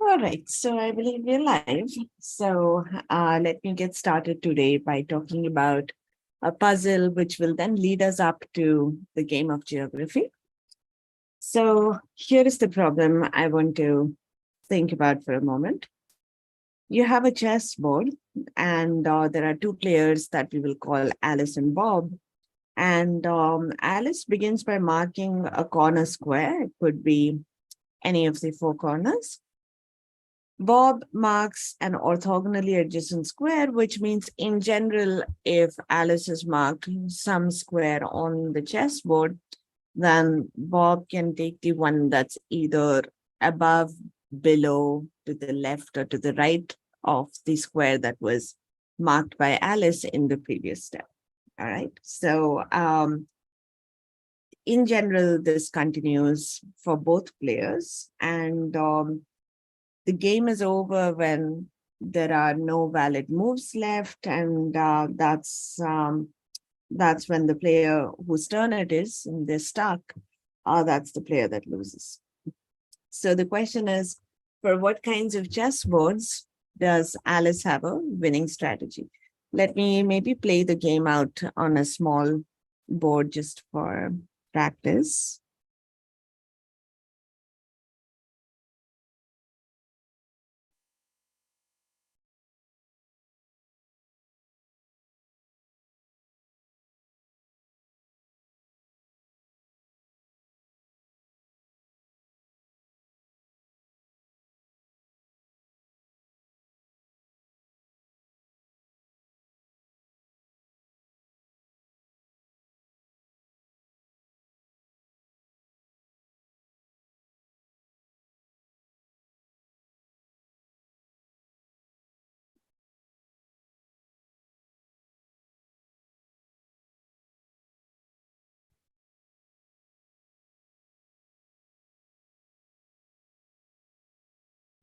All right, so I believe we're live. So let me get started today by talking about a puzzle which will then lead us up to the game of geography. So here is the problem I want to think about for a moment. You have a chessboard, and there are two players that we will call Alice and Bob. And Alice begins by marking a corner square. It could be any of the four corners. Bob marks an orthogonally adjacent square, which means in general, if Alice has marked some square on the chessboard, then Bob can take the one that's either above, below, to the left, or to the right of the square that was marked by Alice in the previous step. All right. So in general, this continues for both players. And the game is over when there are no valid moves left, and that's when the player whose turn it is, and they're stuck, that's the player that loses. So the question is, for what kinds of chessboards does Alice have a winning strategy? Let me maybe play the game out on a small board just for practice.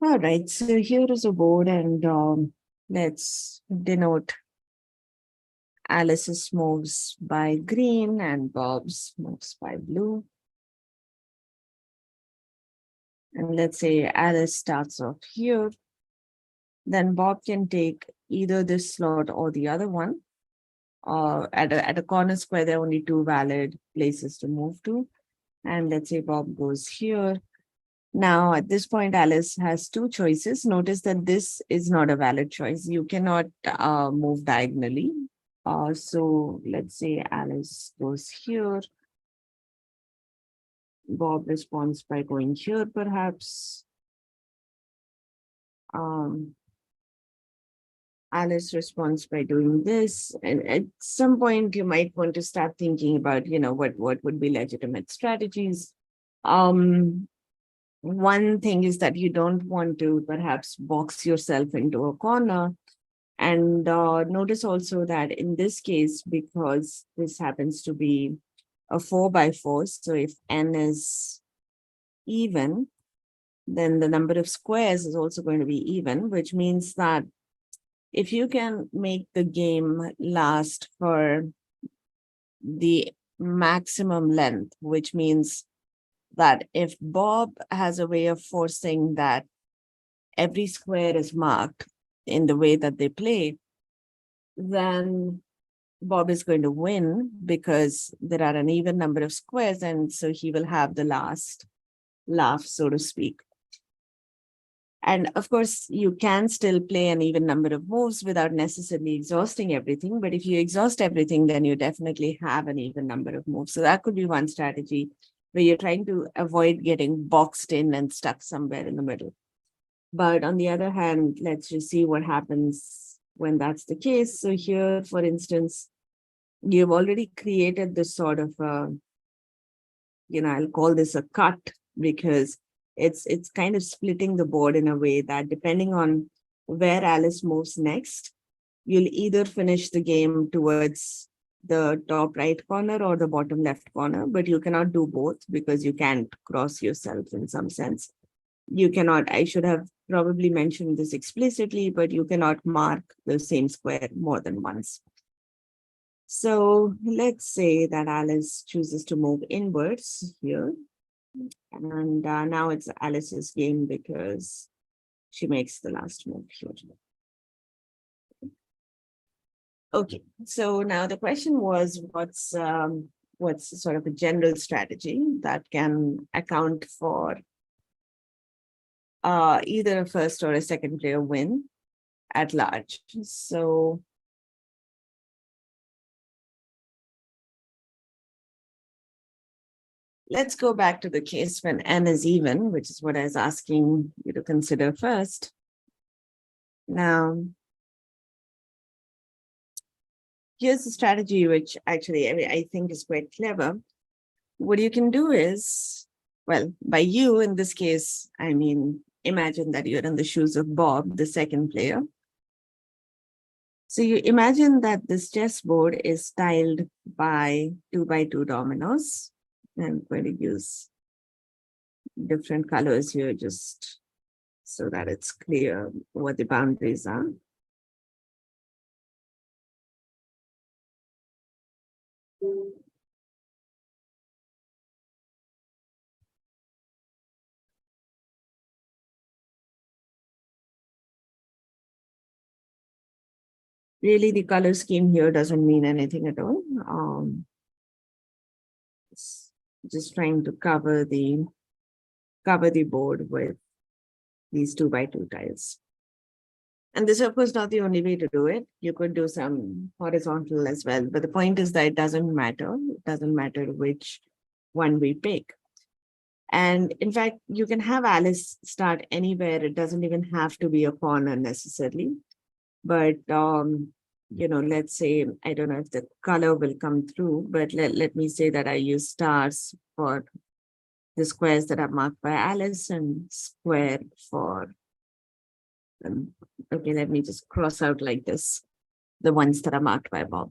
All right, so here is a board, and let's denote Alice's moves by green and Bob's moves by blue. And let's say Alice starts off here. Then Bob can take either this slot or the other one. At a corner square, there are only two valid places to move to. And let's say Bob goes here. Now, at this point, Alice has two choices. Notice that this is not a valid choice. You cannot move diagonally. So let's say Alice goes here. Bob responds by going here, perhaps. Alice responds by doing this. And at some point, you might want to start thinking about, what would be legitimate strategies. One thing is that you don't want to perhaps box yourself into a corner. And notice also that in this case, because this happens to be a 4x4, so if n is even, then the number of squares is also going to be even, which means that if you can make the game last for the maximum length, which means that if Bob has a way of forcing that every square is marked in the way that they play, then Bob is going to win because there are an even number of squares, and so he will have the last laugh, so to speak. And of course, you can still play an even number of moves without necessarily exhausting everything. But if you exhaust everything, then you definitely have an even number of moves. So that could be one strategy where you're trying to avoid getting boxed in and stuck somewhere in the middle. But on the other hand, let's just see what happens when that's the case. So here, for instance, you've already created this sort of, I'll call this a cut, because it's kind of splitting the board in a way that depending on where Alice moves next, you'll either finish the game towards the top right corner or the bottom left corner, but you cannot do both because you can't cross yourself in some sense. You cannot, I should have probably mentioned this explicitly, but you cannot mark the same square more than once. So let's say that Alice chooses to move inwards here. And now it's Alice's game because she makes the last move here. Okay, so now the question was, what's sort of a general strategy that can account for either a first or a second player win at large. So let's go back to the case when n is even, which is what I was asking you to consider first. Now, here's a strategy which actually I think is quite clever. What you can do is, well, by you in this case, I mean, imagine that you're in the shoes of Bob, the second player. So you imagine that this chessboard is tiled by 2x2 dominoes. I'm going to use different colors here just so that it's clear what the boundaries are. Really, the color scheme here doesn't mean anything at all. Just trying to cover the board with these 2x2 tiles. And this is, of course, not the only way to do it. You could do some horizontal as well. But the point is that it doesn't matter. It doesn't matter which one we pick. And in fact, you can have Alice start anywhere. It doesn't even have to be a corner necessarily. But, you know, let's say, I don't know if the color will come through, but let me say that I use stars for the squares that are marked by Alice and square for, okay, let me just cross out like this, the ones that are marked by Bob.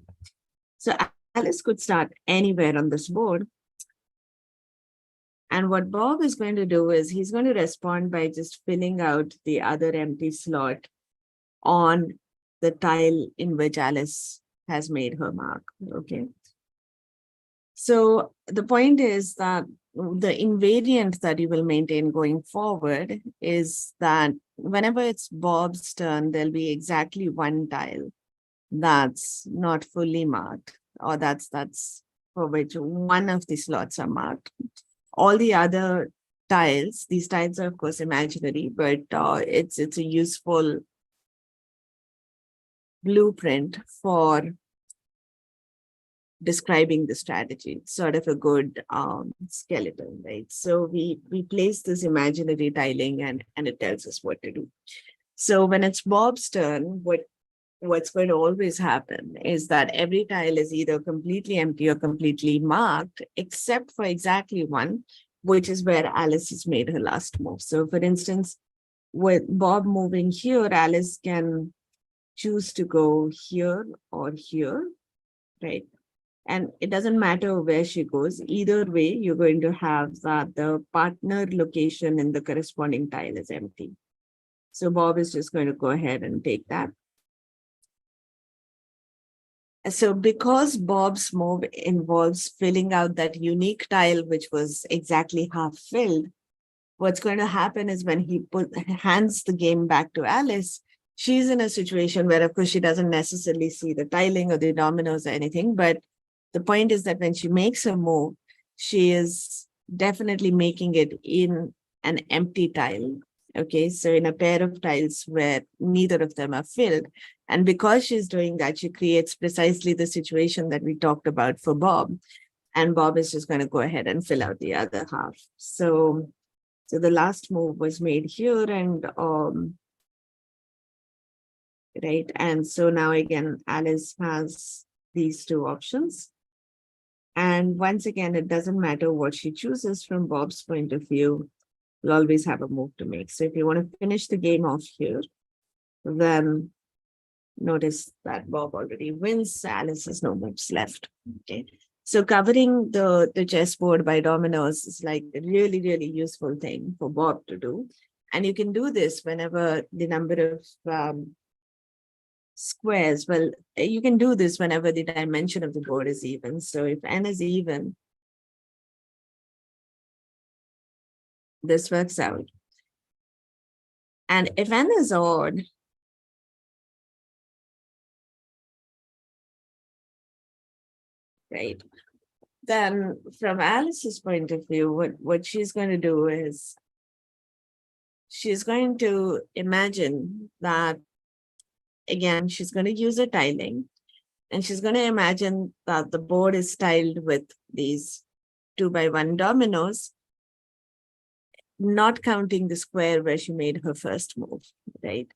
So Alice could start anywhere on this board. And what Bob is going to do is he's going to respond by just filling out the other empty slot on the tile in which Alice has made her mark, okay? So the point is that the invariant that you will maintain going forward is that whenever it's Bob's turn, there'll be exactly one tile that's not fully marked, or that's for which one of the slots are marked. All the other tiles, these tiles are of course imaginary, but it's a useful blueprint for describing the strategy. It's sort of a good skeleton, right? So we place this imaginary tiling and it tells us what to do. So when it's Bob's turn, what's going to always happen is that every tile is either completely empty or completely marked, except for exactly one, which is where Alice has made her last move. So for instance, with Bob moving here, Alice can choose to go here or here, right? And it doesn't matter where she goes. Either way, you're going to have that the partner location in the corresponding tile is empty. So Bob is just going to go ahead and take that. So because Bob's move involves filling out that unique tile, which was exactly half filled, what's going to happen is when he hands the game back to Alice, she's in a situation where, of course, she doesn't necessarily see the tiling or the dominoes or anything. But the point is that when she makes a move, she is definitely making it in an empty tile. Okay, so in a pair of tiles where neither of them are filled. And because she's doing that, she creates precisely the situation that we talked about for Bob. And Bob is just going to go ahead and fill out the other half. So the last move was made here, and right. And so now again, Alice has these two options. And once again, it doesn't matter what she chooses from Bob's point of view, you'll always have a move to make. So if you want to finish the game off here, then notice that Bob already wins. Alice has no moves left. Okay. So covering the chessboard by dominoes is like a really, really useful thing for Bob to do. And you can do this whenever the number of squares, well, you can do this whenever the dimension of the board is even. So if n is even, this works out. And if n is odd, right, then from Alice's point of view, what she's going to do is she's going to imagine that, again, she's going to use a tiling, and she's going to imagine that the board is tiled with these 2x1 dominoes, not counting the square where she made her first move, right?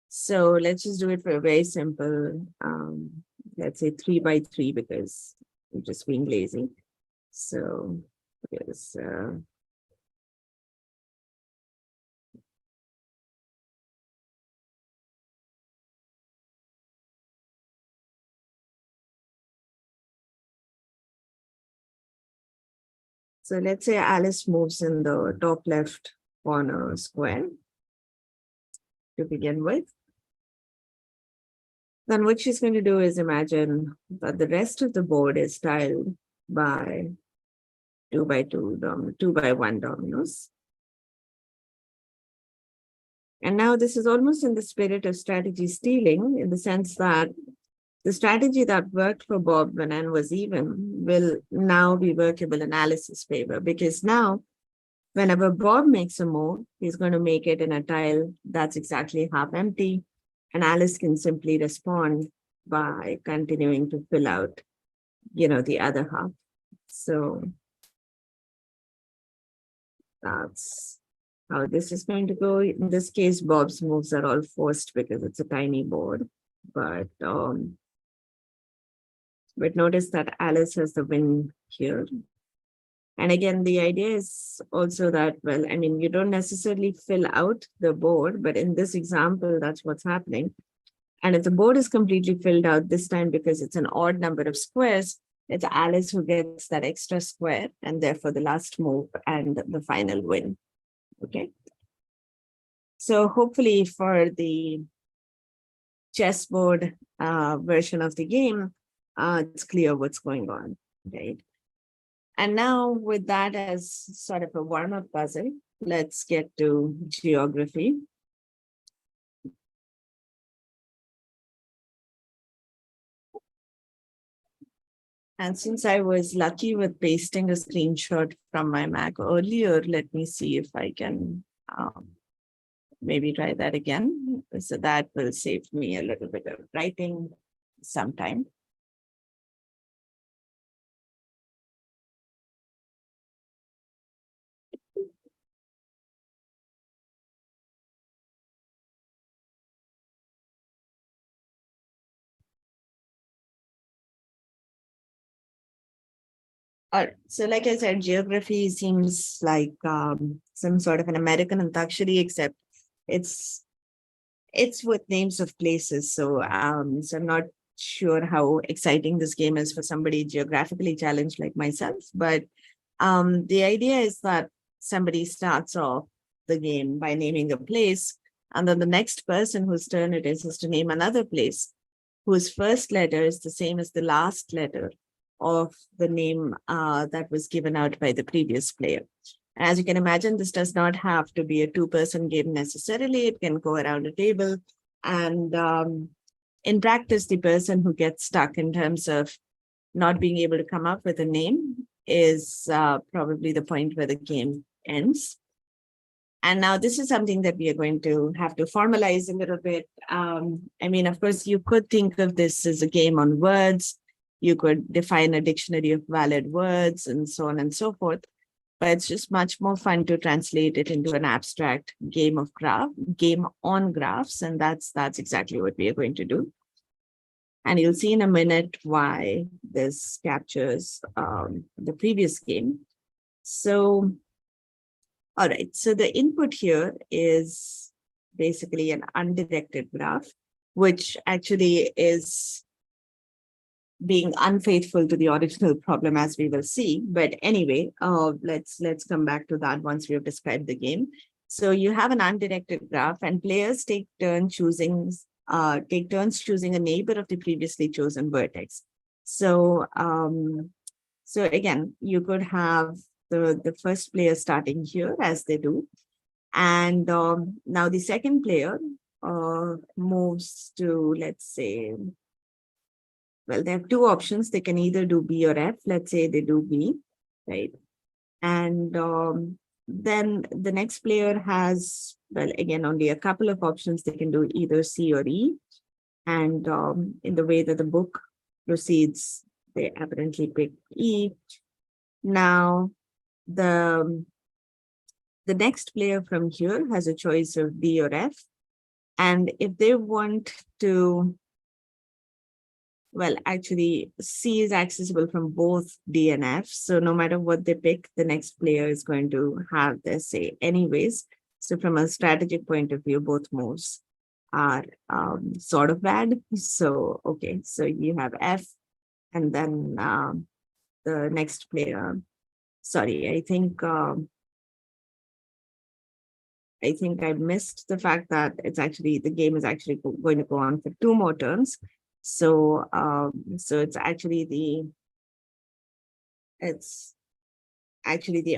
So let's just do it for a very simple, let's say 3x3, because I'm just being lazy. So yes, so let's say Alice moves in the top left corner square to begin with. Then what she's going to do is imagine that the rest of the board is tiled by 2x1 dominoes. And now this is almost in the spirit of strategy stealing, in the sense that the strategy that worked for Bob when n was even will now be workable in Alice's favor, because now whenever Bob makes a move, he's going to make it in a tile that's exactly half empty, and Alice can simply respond by continuing to fill out, the other half. So that's how this is going to go. In this case, Bob's moves are all forced because it's a tiny board, but notice that Alice has the win here. And again, the idea is also that, well, I mean, you don't necessarily fill out the board, but in this example, that's what's happening. And if the board is completely filled out this time because it's an odd number of squares, it's Alice who gets that extra square, and therefore the last move and the final win. Okay. So hopefully for the chessboard version of the game, it's clear what's going on, right? And now with that as sort of a warm-up puzzle, let's get to geography. And since I was lucky with pasting a screenshot from my Mac earlier, let me see if I can maybe try that again. So that will save me a little bit of writing sometime. All right. So like I said, geography seems like some sort of an American Antakshari, except it's with names of places. So, so I'm not sure how exciting this game is for somebody geographically challenged like myself. But the idea is that somebody starts off the game by naming a place, and then the next person whose turn it is to name another place whose first letter is the same as the last letter of the name that was given out by the previous player. As you can imagine, this does not have to be a two-person game necessarily. It can go around a table. And in practice, the person who gets stuck in terms of not being able to come up with a name is probably the point where the game ends. And now this is something that we are going to have to formalize a little bit. I mean, of course, you could think of this as a game on words. You could define a dictionary of valid words and so on and so forth. But it's just much more fun to translate it into an abstract game on graphs. And that's exactly what we are going to do. And you'll see in a minute why this captures the previous game. So, all right, so the input here is basically an undirected graph, which actually is being unfaithful to the original problem, as we will see. But anyway, let's come back to that once we have described the game. So you have an undirected graph, and players take turns choosing a neighbor of the previously chosen vertex. So so again, you could have the first player starting here, as they do, And now the second player moves to, let's say, well, they have two options. They can either do B or F. Let's say they do B, right? And then the next player has, well, again, only a couple of options. They can do either C or E. And in the way that the book proceeds, they apparently pick E. Now, the next player from here has a choice of D or F. And if they want to, well, actually, C is accessible from both D and F. So no matter what they pick, the next player is going to have their say anyways. So from a strategic point of view, both moves are sort of bad. So, okay, so you have F, and then the next player, sorry, I think I missed the fact that the game is actually going to go on for 2 more turns. So so it's actually the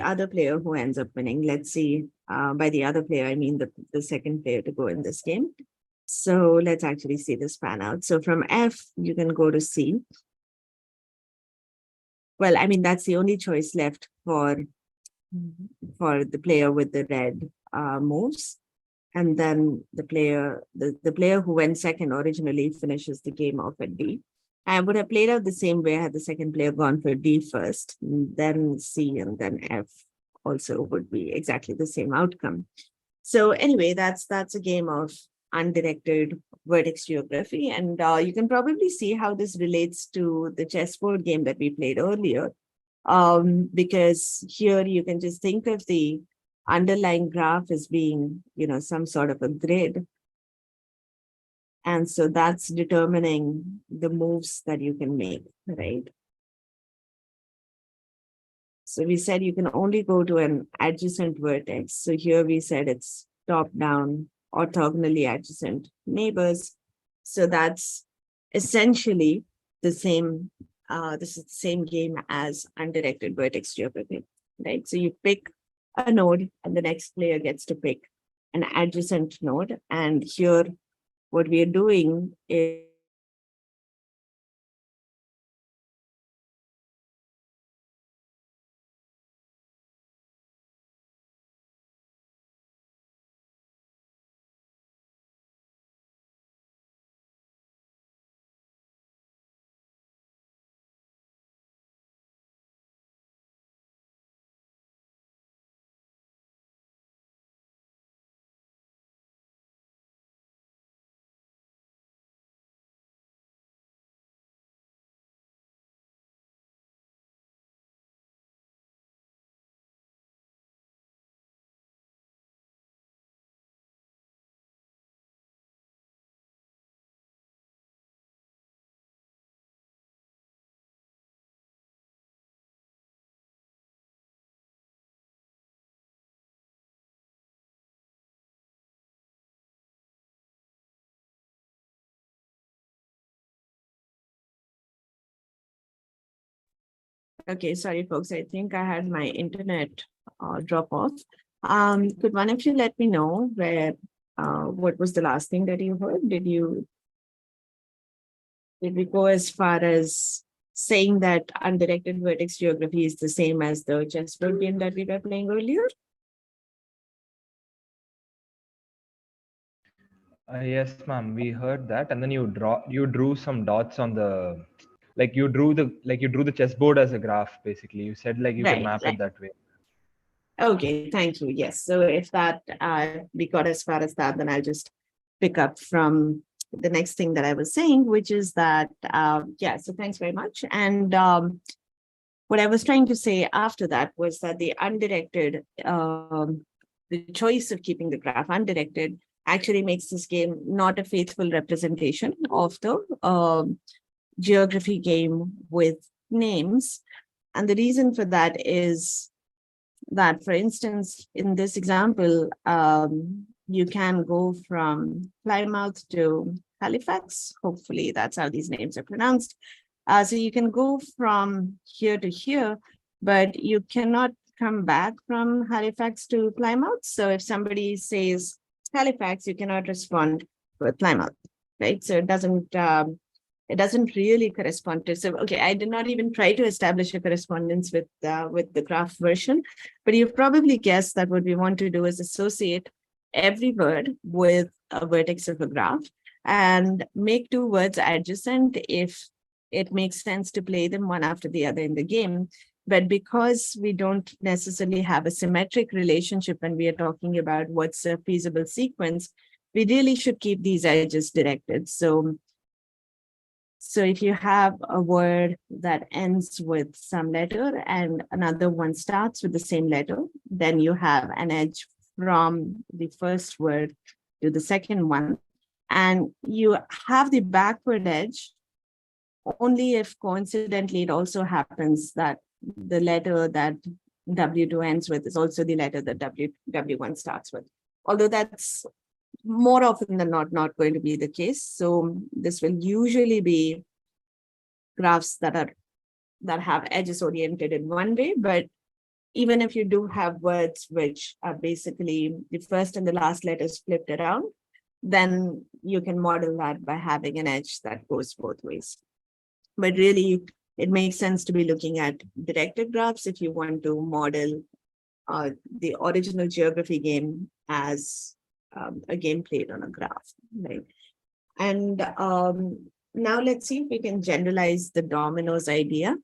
other player who ends up winning. Let's see. By the other player, I mean the second player to go in this game. So let's actually see this pan out. So from F, you can go to C. Well, I mean, that's the only choice left for the player with the red moves. And then the player who went second originally finishes the game off at D. I would have played out the same way had the second player gone for D first, then C, and then F also would be exactly the same outcome. So anyway, that's a game of undirected vertex geography. And you can probably see how this relates to the chessboard game that we played earlier. Because here you can just think of the underlying graph as being, some sort of a grid. And so that's determining the moves that you can make, right? So we said you can only go to an adjacent vertex. So here we said it's top-down, orthogonally adjacent neighbors. So that's essentially the same. This is the same game as undirected vertex geography, right? So you pick a node and the next player gets to pick an adjacent node. And here, what we are doing is okay, sorry, folks. I think I had my internet drop off. Could one of you let me know what was the last thing that you heard? Did we go as far as saying that undirected vertex geography is the same as the chessboard game that we were playing earlier? Yes, ma'am. We heard that, and then you drew some dots on the, you drew the chessboard as a graph. Basically, you said you can Right. map it that way. Okay, thank you. Yes. So if that we got as far as that, then I'll just pick up from the next thing that I was saying, which is that, yeah, so thanks very much. And what I was trying to say after that was that the undirected, the choice of keeping the graph undirected actually makes this game not a faithful representation of the geography game with names. And the reason for that is that, for instance, in this example, you can go from Plymouth to Halifax. Hopefully that's how these names are pronounced. So you can go from here to here, but you cannot come back from Halifax to Plymouth. So if somebody says Halifax, you cannot respond with Plymouth, right? So it doesn't really correspond to. So okay, I did not even try to establish a correspondence with the graph version, but you've probably guessed that what we want to do is associate every word with a vertex of a graph and make two words adjacent if it makes sense to play them one after the other in the game. But because we don't necessarily have a symmetric relationship when we are talking about what's a feasible sequence, we really should keep these edges directed. So if you have a word that ends with some letter and another one starts with the same letter, then you have an edge from the first word to the second one. And you have the backward edge only if coincidentally it also happens that the letter that W2 ends with is also the letter that W1 starts with. Although that's more often than not going to be the case. So this will usually be graphs that have edges oriented in one way, but even if you do have words which are basically the first and the last letters flipped around, then you can model that by having an edge that goes both ways. But really, it makes sense to be looking at directed graphs if you want to model the original geography game as a game played on a graph, right? And now let's see if we can generalize the dominoes idea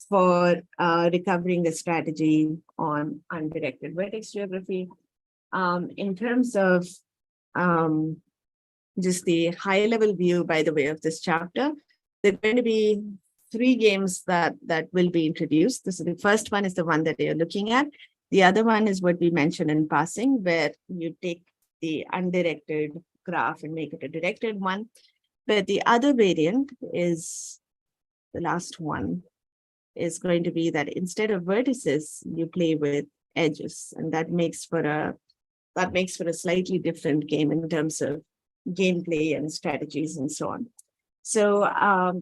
for recovering a strategy on undirected vertex geography. In terms of just the high-level view, by the way, of this chapter, there are going to be 3 games that will be introduced. This is the first one is the one that you're looking at. The other one is what we mentioned in passing, where you take the undirected graph and make it a directed one. But the other variant is the last one, is going to be that instead of vertices, you play with edges, and that makes for a slightly different game in terms of gameplay and strategies and so on. So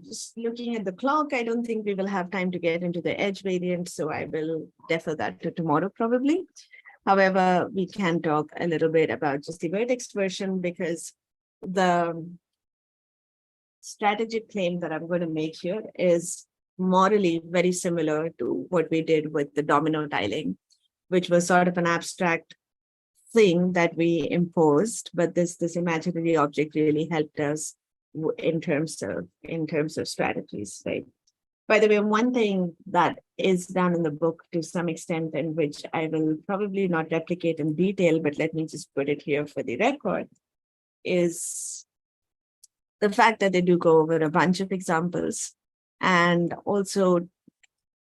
just looking at the clock, I don't think we will have time to get into the edge variant, so I will defer that to tomorrow probably. However, we can talk a little bit about just the vertex version, because the strategic claim that I'm going to make here is morally very similar to what we did with the domino tiling, which was sort of an abstract thing that we imposed, but this imaginary object really helped us in terms of strategies, right? By the way, one thing that is done in the book to some extent, and which I will probably not replicate in detail, but let me just put it here for the record, is the fact that they do go over a bunch of examples and also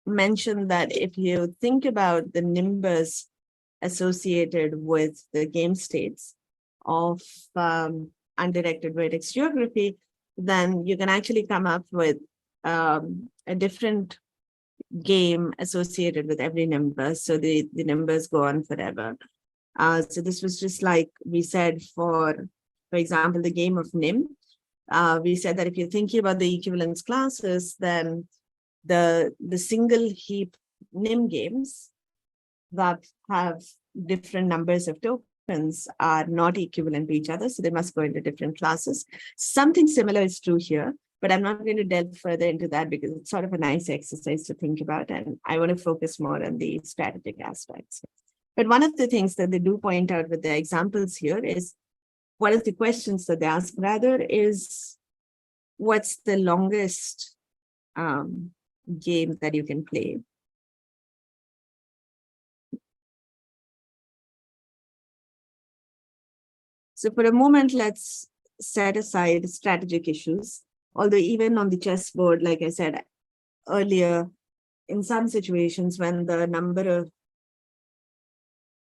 mention that if you think about the nimbus associated with the game states of undirected vertex geography, then you can actually come up with a different game associated with every nimbus. So the nimbus go on forever. So this was just like we said for example, the game of nim. We said that if you're thinking about the equivalence classes, then the single heap nim games that have different numbers of tokens are not equivalent to each other, so they must go into different classes. Something similar is true here, but I'm not going to delve further into that because it's sort of a nice exercise to think about, and I want to focus more on the strategic aspects. But one of the things that they do point out with the examples here is, one of the questions that they ask rather is, what's the longest game that you can play? So for a moment, let's set aside strategic issues. Although even on the chessboard, like I said earlier, in some situations when the number of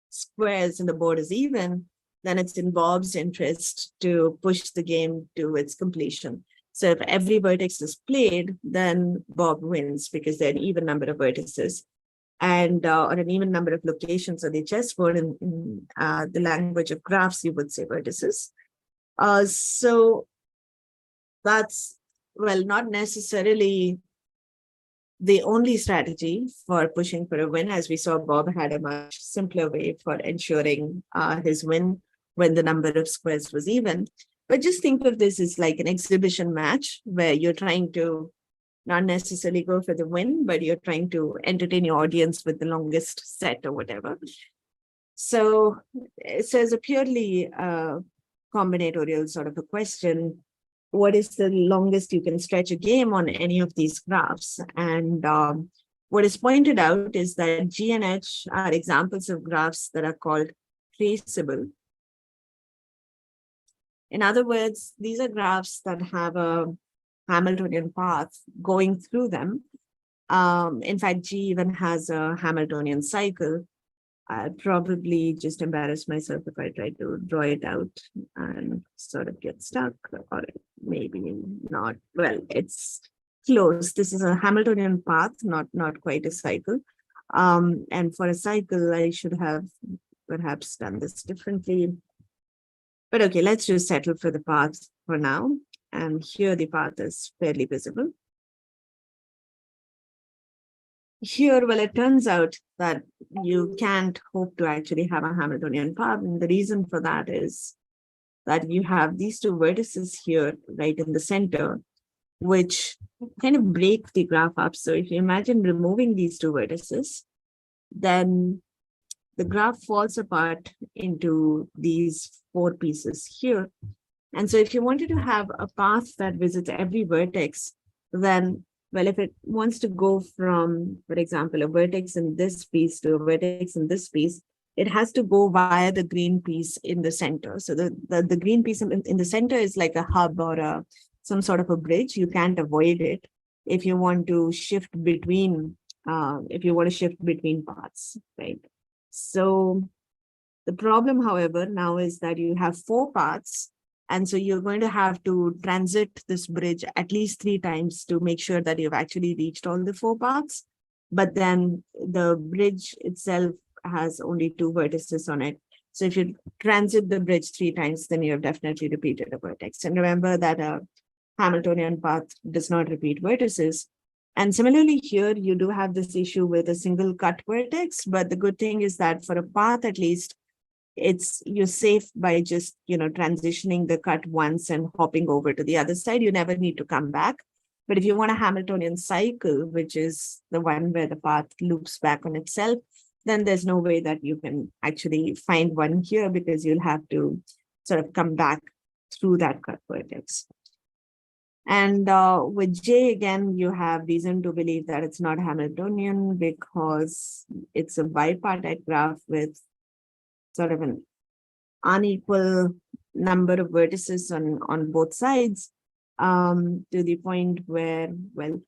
squares in the board is even, then it's in Bob's interest to push the game to its completion. So if every vertex is played, then Bob wins because there are an even number of vertices. And or an even number of locations on the chessboard. In the language of graphs, you would say vertices. So that's, well, not necessarily the only strategy for pushing for a win. As we saw, Bob had a much simpler way for ensuring his win when the number of squares was even. But just think of this as like an exhibition match where you're trying to not necessarily go for the win, but you're trying to entertain your audience with the longest set or whatever. So as a purely combinatorial sort of a question, what is the longest you can stretch a game on any of these graphs? And what is pointed out is that G and H are examples of graphs that are called traceable. In other words, these are graphs that have a Hamiltonian path going through them. In fact, G even has a Hamiltonian cycle. I'd probably just embarrass myself if I try to draw it out and sort of get stuck, or maybe not. Well, it's close. This is a Hamiltonian path, not quite a cycle. And for a cycle, I should have perhaps done this differently. But okay, let's just settle for the path for now. And here the path is fairly visible. Here, well, it turns out that you can't hope to actually have a Hamiltonian path. And the reason for that is that you have these two vertices here, right in the center, which kind of break the graph up. So if you imagine removing these two vertices, then the graph falls apart into these four pieces here. And so if you wanted to have a path that visits every vertex, then, well, if it wants to go from, for example, a vertex in this piece to a vertex in this piece, it has to go via the green piece in the center. So the green piece in the center is like a hub or some sort of a bridge. You can't avoid it if you want to shift between paths, right? So the problem, however, now is that you have four paths. And so you're going to have to transit this bridge at least 3 times to make sure that you've actually reached all the 4 paths. But then the bridge itself has only 2 vertices on it. So if you transit the bridge 3 times, then you have definitely repeated a vertex. And remember that a Hamiltonian path does not repeat vertices. And similarly here, you do have this issue with a single cut vertex. But the good thing is that for a path, at least, you're safe by just transitioning the cut once and hopping over to the other side. You never need to come back. But if you want a Hamiltonian cycle, which is the one where the path loops back on itself, then there's no way that you can actually find one here, because you'll have to sort of come back through that cut vertex. And with J, again, you have reason to believe that it's not Hamiltonian because it's a bipartite graph with sort of an unequal number of vertices on both sides, to the point where, well,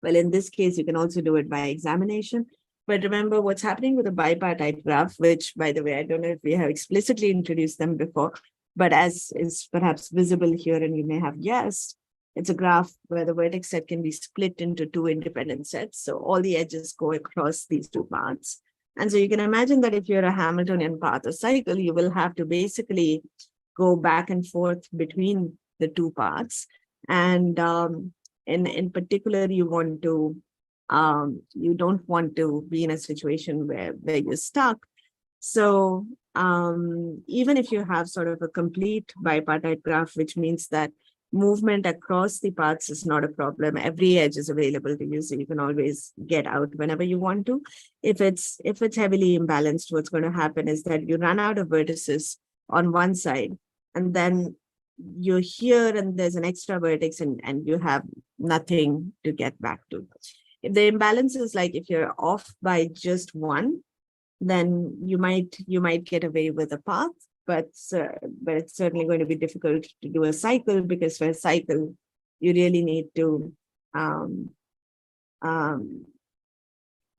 in this case, you can also do it by examination. But remember what's happening with a bipartite graph, which, by the way, I don't know if we have explicitly introduced them before, but as is perhaps visible here, and you may have guessed, it's a graph where the vertex set can be split into 2 independent sets. So all the edges go across these 2 paths. And so you can imagine that if you're a Hamiltonian path or cycle, you will have to basically go back and forth between the 2 paths. And in particular, you don't want to be in a situation where you're stuck. So even if you have sort of a complete bipartite graph, which means that movement across the paths is not a problem. Every edge is available to you, so you can always get out whenever you want to. If it's heavily imbalanced, what's going to happen is that you run out of vertices on one side, and then you're here and there's an extra vertex, and you have nothing to get back to. If the imbalance is like if you're off by just one, then you might get away with a path. But it's certainly going to be difficult to do a cycle, because for a cycle, you really need to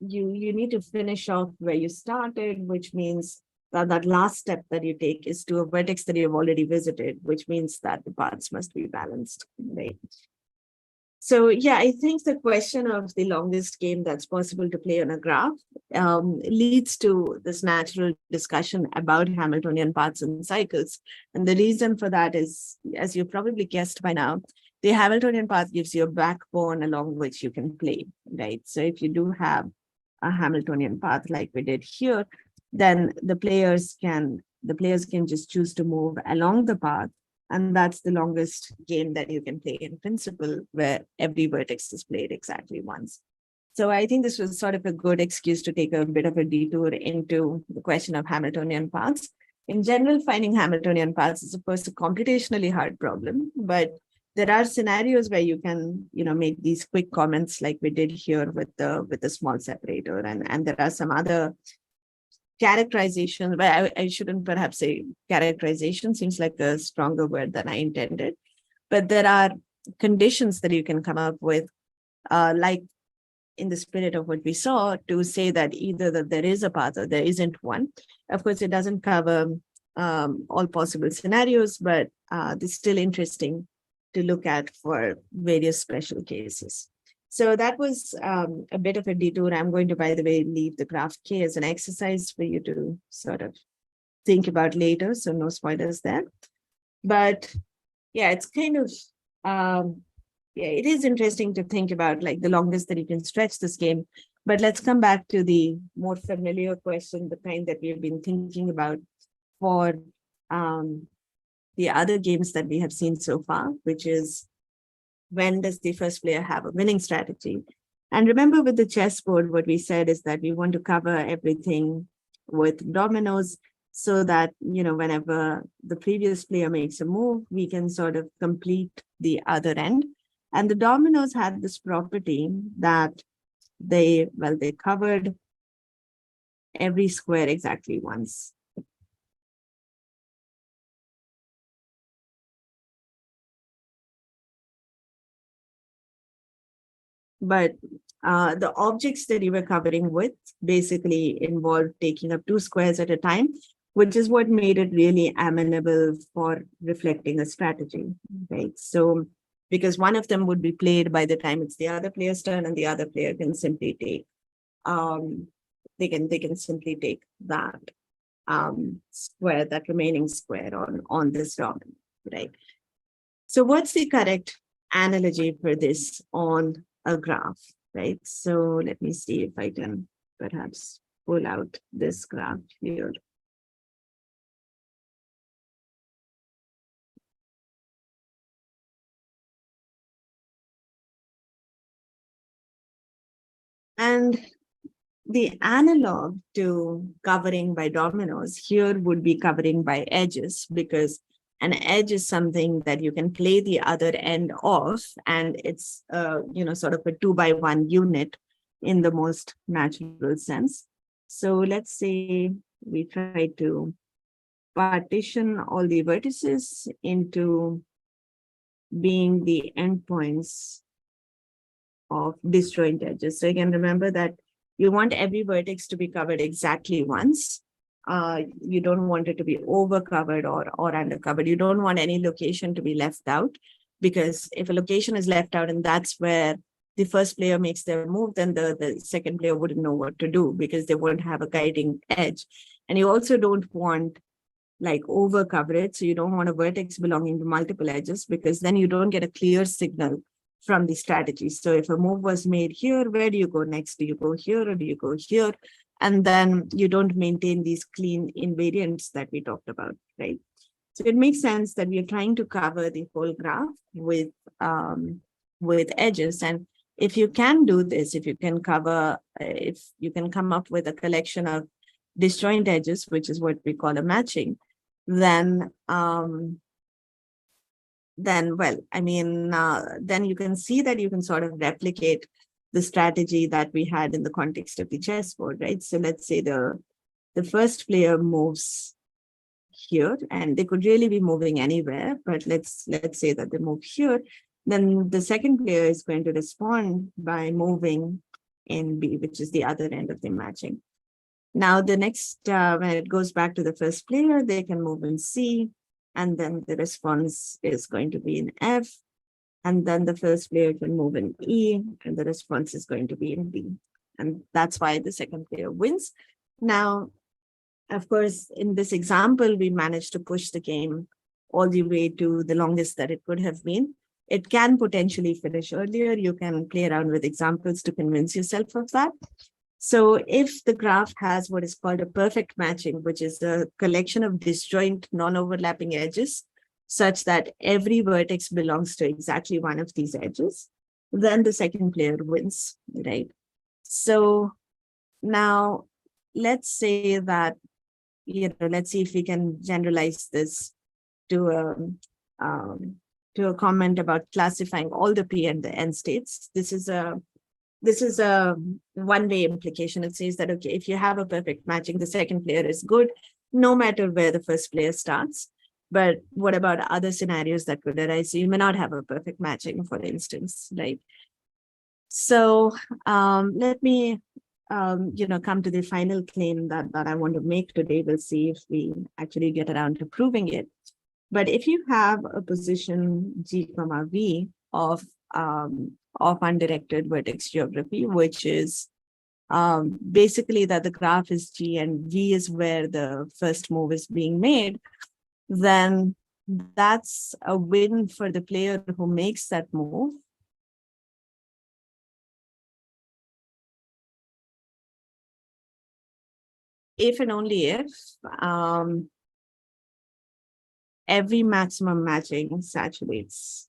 you need to finish off where you started, which means that last step that you take is to a vertex that you've already visited, which means that the paths must be balanced, right? So yeah, I think the question of the longest game that's possible to play on a graph leads to this natural discussion about Hamiltonian paths and cycles. And the reason for that is, as you probably guessed by now, the Hamiltonian path gives you a backbone along which you can play, right? So if you do have a Hamiltonian path like we did here, then the players can just choose to move along the path. And that's the longest game that you can play in principle, where every vertex is played exactly once. So I think this was sort of a good excuse to take a bit of a detour into the question of Hamiltonian paths. In general, finding Hamiltonian paths is, of course, a computationally hard problem, but there are scenarios where you can, make these quick comments like we did here with the small separator, and there are some other characterization, but I shouldn't perhaps say characterization, seems like a stronger word than I intended. But there are conditions that you can come up with, like in the spirit of what we saw, to say that either that there is a path or there isn't one. Of course, it doesn't cover all possible scenarios, but it's still interesting to look at for various special cases. So that was a bit of a detour. I'm going to, by the way, leave the graph K as an exercise for you to sort of think about later. So no spoilers there. But yeah, it's kind of, it is interesting to think about like the longest that you can stretch this game. But let's come back to the more familiar question, the kind that we've been thinking about for the other games that we have seen so far, which is, when does the first player have a winning strategy? And remember, with the chessboard, what we said is that we want to cover everything with dominoes so that, whenever the previous player makes a move, we can sort of complete the other end. And the dominoes had this property that they covered every square exactly once. But the objects that you were covering with basically involved taking up 2 squares at a time, which is what made it really amenable for reflecting a strategy, right? So, because one of them would be played by the time it's the other player's turn, and the other player can simply take, they can simply take that square, that remaining square on this domino, right? So what's the correct analogy for this on a graph, right? So let me see if I can perhaps pull out this graph here. And the analog to covering by dominoes here would be covering by edges, because an edge is something that you can play the other end of, and it's sort of a 2-by-1 unit in the most natural sense. So let's say we try to partition all the vertices into being the endpoints of disjoint edges. So again, remember that you want every vertex to be covered exactly once. You don't want it to be over covered or under covered. You don't want any location to be left out, because if a location is left out and that's where the first player makes their move, then the second player wouldn't know what to do because they won't have a guiding edge. And you also don't want like over coverage. So you don't want a vertex belonging to multiple edges, because then you don't get a clear signal from the strategy. So if a move was made here, where do you go next? Do you go here or do you go here? And then you don't maintain these clean invariants that we talked about, right? So it makes sense that we are trying to cover the whole graph with edges. And if you can do this, if you can come up with a collection of disjoint edges, which is what we call a matching, then then you can see that you can sort of replicate the strategy that we had in the context of the chessboard, right? So let's say the first player moves here, and they could really be moving anywhere, but let's say that they move here. Then the second player is going to respond by moving in B, which is the other end of the matching. Now the next, when it goes back to the first player, they can move in C, and then the response is going to be in F. And then the first player can move in E, and the response is going to be in B. And that's why the second player wins. Now, of course, in this example, we managed to push the game all the way to the longest that it could have been. it can potentially finish earlier. You can play around with examples to convince yourself of that. So if the graph has what is called a perfect matching, which is a collection of disjoint non-overlapping edges, such that every vertex belongs to exactly one of these edges, then the second player wins, right? So now let's say that, let's see if we can generalize this to a comment about classifying all the P and the N states. This is a one-way implication. It says that, okay, if you have a perfect matching, the second player is good, no matter where the first player starts. But what about other scenarios that could arise? You may not have a perfect matching, for instance, right? So let me, come to the final claim that I want to make today. We'll see if we actually get around to proving it. But if you have a position G comma V of undirected vertex geography, which is basically that the graph is G and V is where the first move is being made, then that's a win for the player who makes that move. If and only if every maximum matching saturates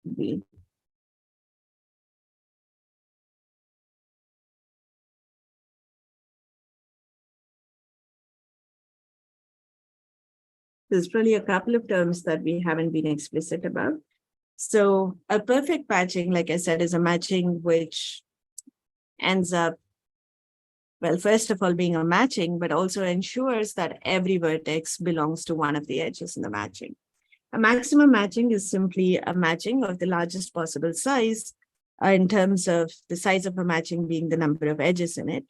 V. There's probably a couple of terms that we haven't been explicit about. So a perfect matching, like I said, is a matching which ends up, well, first of all, being a matching, but also ensures that every vertex belongs to one of the edges in the matching. A maximum matching is simply a matching of the largest possible size in terms of the size of a matching being the number of edges in it.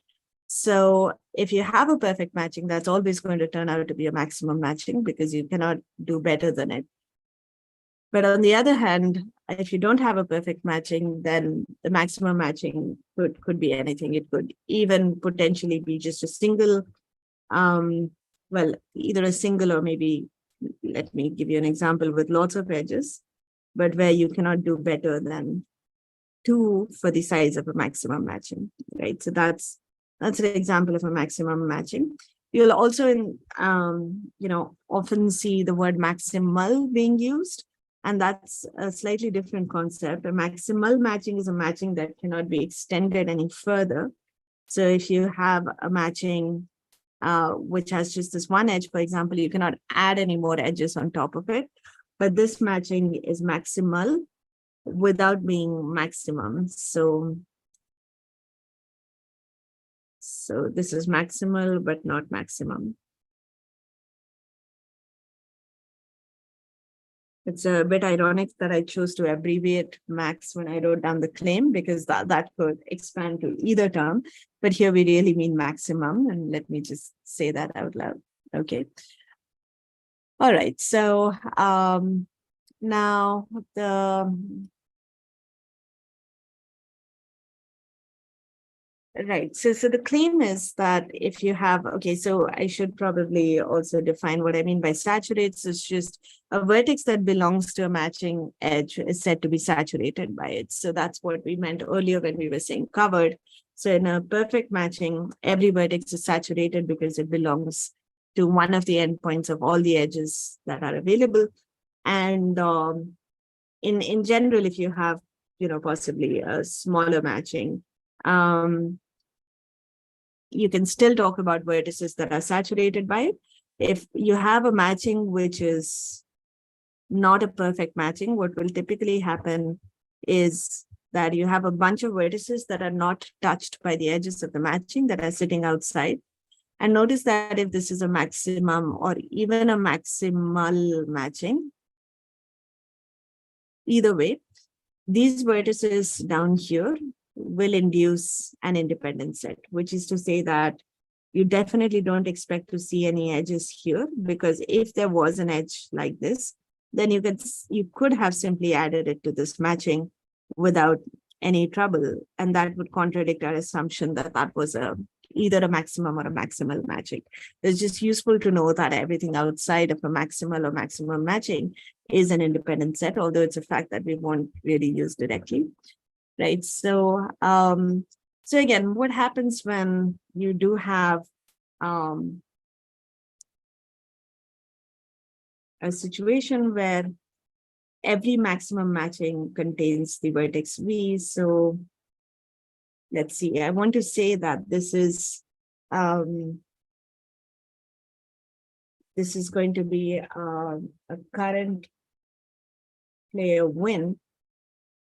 So if you have a perfect matching, that's always going to turn out to be a maximum matching because you cannot do better than it. But on the other hand, if you don't have a perfect matching, then the maximum matching could be anything. It could even potentially be just a single, well, either a single or maybe, let me give you an example with lots of edges, but where you cannot do better than 2 for the size of a maximum matching, right? So that's an example of a maximum matching. You'll also, often see the word maximal being used. And that's a slightly different concept. A maximal matching is a matching that cannot be extended any further. So if you have a matching which has just this one edge, for example, you cannot add any more edges on top of it. But this matching is maximal without being maximum. So this is maximal, but not maximum. It's a bit ironic that I chose to abbreviate max when I wrote down the claim, because that could expand to either term. But here we really mean maximum. And let me just say that out loud. Okay. All right. So now Right. So the claim is that if you have, okay, so I should probably also define what I mean by saturates. It's just a vertex that belongs to a matching edge is said to be saturated by it. So that's what we meant earlier when we were saying covered. So in a perfect matching, every vertex is saturated because it belongs to one of the endpoints of all the edges that are available. And in general, if you have, possibly a smaller matching, you can still talk about vertices that are saturated by it. If you have a matching which is not a perfect matching, what will typically happen is that you have a bunch of vertices that are not touched by the edges of the matching that are sitting outside. And notice that if this is a maximum or even a maximal matching, either way, these vertices down here will induce an independent set, which is to say that you definitely don't expect to see any edges here, because if there was an edge like this, then you could have simply added it to this matching without any trouble. And that would contradict our assumption that that was a either a maximum or a maximal matching. It's just useful to know that everything outside of a maximal or maximum matching is an independent set, although it's a fact that we won't really use directly, right? So, so again, what happens when you do have a situation where every maximum matching contains the vertex V? So let's see, I want to say that this is going to be a current player win.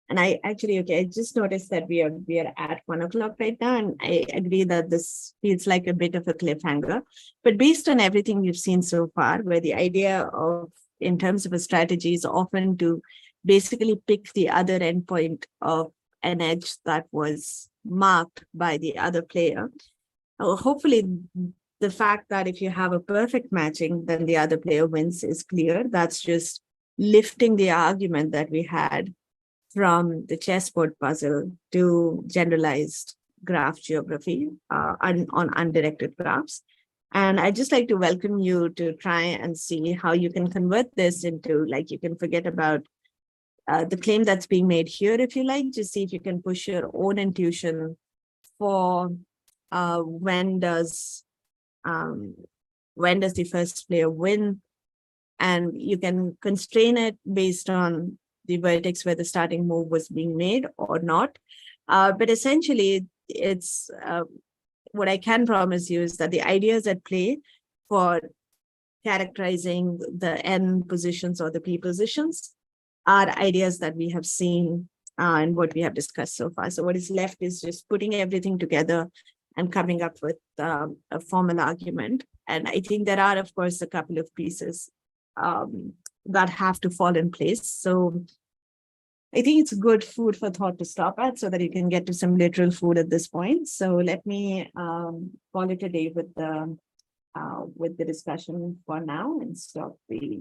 And I actually, okay, I just noticed that we are at 1 o'clock right now, and I agree that this feels like a bit of a cliffhanger. But based on everything we've seen so far, where the idea of, in terms of a strategy, is often to basically pick the other endpoint of an edge that was marked by the other player. Hopefully, the fact that if you have a perfect matching, then the other player wins is clear. That's just lifting the argument that we had from the chessboard puzzle to generalized graph geography on undirected graphs. And I'd just like to welcome you to try and see how you can convert this into, like, you can forget about the claim that's being made here, if you like, just see if you can push your own intuition for when does the first player win, and you can constrain it based on the vertex where the starting move was being made or not. But essentially, it's what I can promise you is that the ideas at play for characterizing the N positions or the P positions are ideas that we have seen and what we have discussed so far. So what is left is just putting everything together and coming up with a formal argument. And I think there are, of course, a couple of pieces that have to fall in place. So I think it's good food for thought to stop at, so that you can get to some literal food at this point. So let me call it a day with the discussion for now and stop the